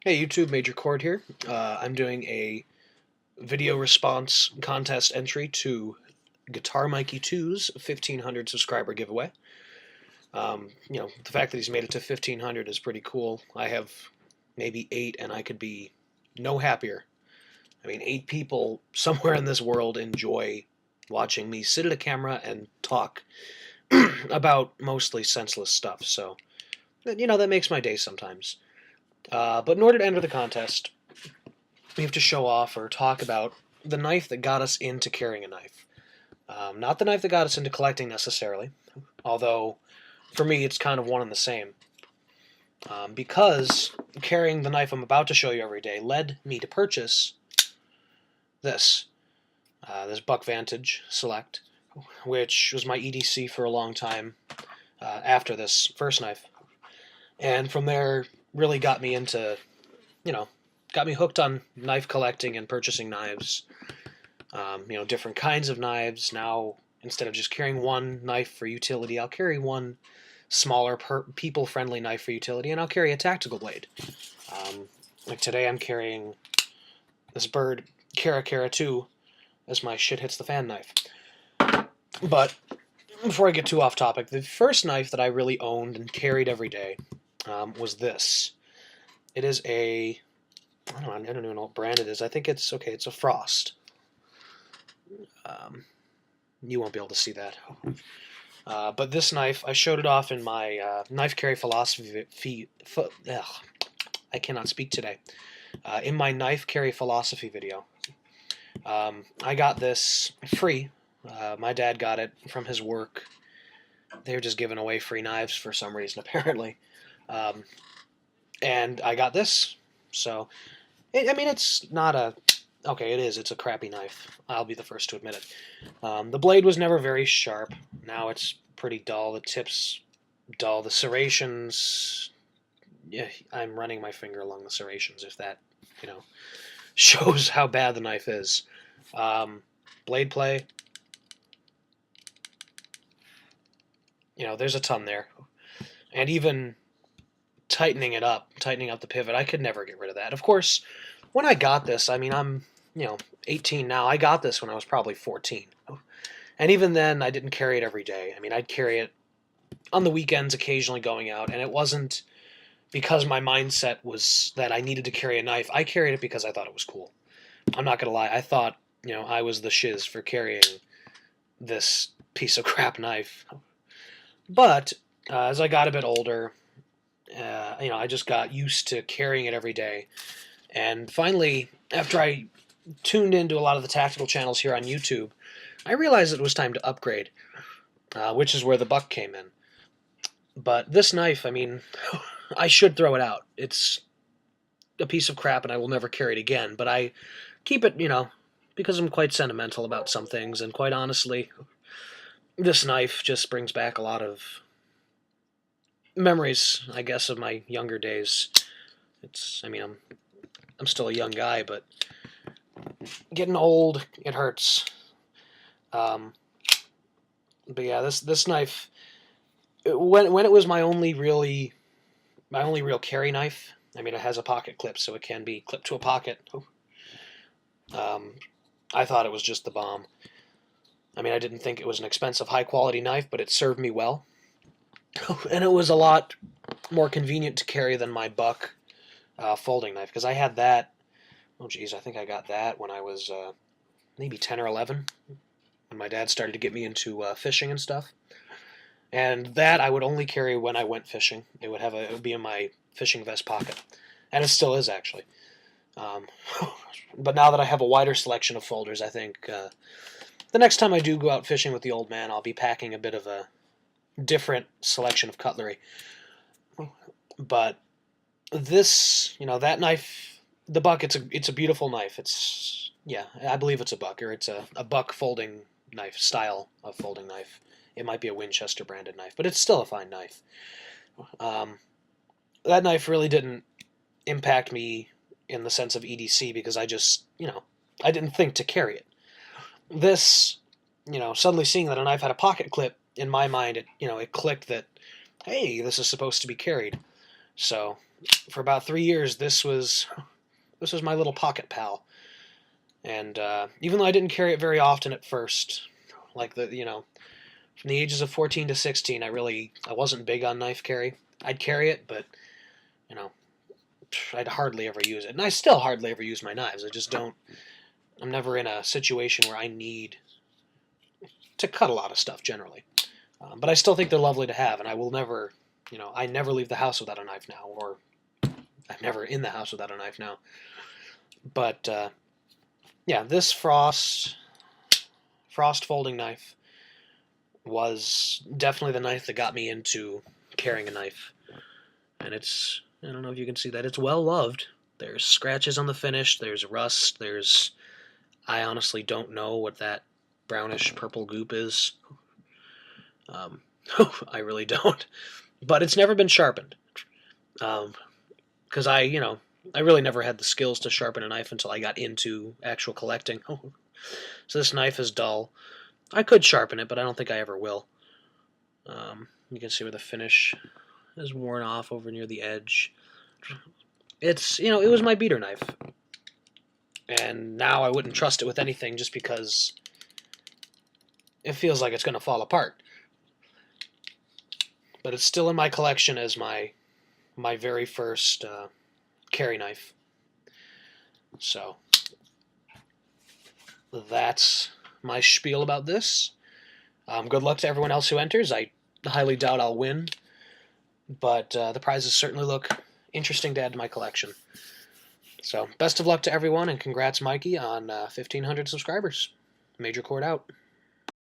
Hey YouTube, Major Cord here. I'm doing a video response contest entry to Guitarmikey2's 1,500 subscriber giveaway. The fact that he's made it to 1,500 is pretty cool. I have maybe 8, and I could be no happier. I mean, 8 people somewhere in this world enjoy watching me sit at a camera and talk about mostly senseless stuff. So, that makes my day sometimes. But in order to enter the contest, we have to show off or talk about the knife that got us into carrying a knife. Not the knife that got us into collecting necessarily, although for me it's kind of one and the same. Because carrying the knife I'm about to show you every day led me to purchase this Buck Vantage Select, which was my EDC for a long time after this first knife. And from there, really got me into, got me hooked on knife collecting and purchasing knives. Different kinds of knives. Now, instead of just carrying one knife for utility, I'll carry one smaller, people-friendly knife for utility, and I'll carry a tactical blade. Like today, I'm carrying this Bird Kara Kara 2 as my shit hits the fan knife. But before I get too off topic, the first knife that I really owned and carried every day was this. It is a, I don't even know what brand it is. I think it's a Frost. You won't be able to see that. But this knife, I showed it off in my knife carry philosophy. I cannot speak today. In my knife carry philosophy video, I got this free. My dad got it from his work. They were just giving away free knives for some reason, apparently. And I got this. So, it's not a... Okay, it is. It's a crappy knife. I'll be the first to admit it. The blade was never very sharp. Now it's pretty dull. The tip's dull. The serrations... Yeah, I'm running my finger along the serrations, if that, shows how bad the knife is. Blade play... there's a ton there. And even tightening up the pivot, I could never get rid of that. Of course, when I got this, I'm 18 now. I got this when I was probably 14. And even then, I didn't carry it every day. I'd carry it on the weekends, occasionally going out, and it wasn't because my mindset was that I needed to carry a knife. I carried it because I thought it was cool. I'm not going to lie. I thought, I was the shiz for carrying this piece of crap knife. But as I got a bit older, I just got used to carrying it every day. And finally, after I tuned into a lot of the tactical channels here on YouTube, I realized it was time to upgrade, which is where the Buck came in. But this knife, I should throw it out. It's a piece of crap and I will never carry it again. But I keep it, because I'm quite sentimental about some things. And quite honestly, this knife just brings back a lot of memories, I guess, of my younger days. I'm still a young guy, but getting old, it hurts. But yeah, this knife, when it was my only real carry knife. It has a pocket clip, so it can be clipped to a pocket. I thought it was just the bomb. I didn't think it was an expensive, high-quality knife, but it served me well. And it was a lot more convenient to carry than my Buck folding knife, because I had that... Oh, geez, I think I got that when I was maybe 10 or 11, when my dad started to get me into fishing and stuff. And that I would only carry when I went fishing. It would be in my fishing vest pocket. And it still is, actually. But now that I have a wider selection of folders, I think... the next time I do go out fishing with the old man, I'll be packing a bit of a different selection of cutlery. But this, that knife, the Buck, it's a beautiful knife. I believe it's a Buck, or it's a Buck folding knife, style of folding knife. It might be a Winchester branded knife, but it's still a fine knife. That knife really didn't impact me in the sense of EDC because I just, I didn't think to carry it. This, suddenly seeing that a knife had a pocket clip, in my mind, it clicked that, hey, this is supposed to be carried. So, for about 3 years, this was my little pocket pal. And even though I didn't carry it very often at first, like from the ages of 14 to 16, I wasn't big on knife carry. I'd carry it, but you know, I'd hardly ever use it, and I still hardly ever use my knives. I just don't. I'm never in a situation where I need to cut a lot of stuff generally. But I still think they're lovely to have, and I will never, I never leave the house without a knife now, or I'm never in the house without a knife now. But yeah, this frost folding knife was definitely the knife that got me into carrying a knife. And it's, I don't know if you can see that, it's well loved. There's scratches on the finish, there's rust, I honestly don't know what that brownish purple goop is. I really don't. But it's never been sharpened. Because I really never had the skills to sharpen a knife until I got into actual collecting. So this knife is dull. I could sharpen it, but I don't think I ever will. You can see where the finish is worn off over near the edge. It's, it was my beater knife. And now I wouldn't trust it with anything just because it feels like it's going to fall apart. But it's still in my collection as my very first carry knife. So that's my spiel about this. Good luck to everyone else who enters. I highly doubt I'll win, but the prizes certainly look interesting to add to my collection. So best of luck to everyone, and congrats, Mikey, on 1,500 subscribers. Major Chord out.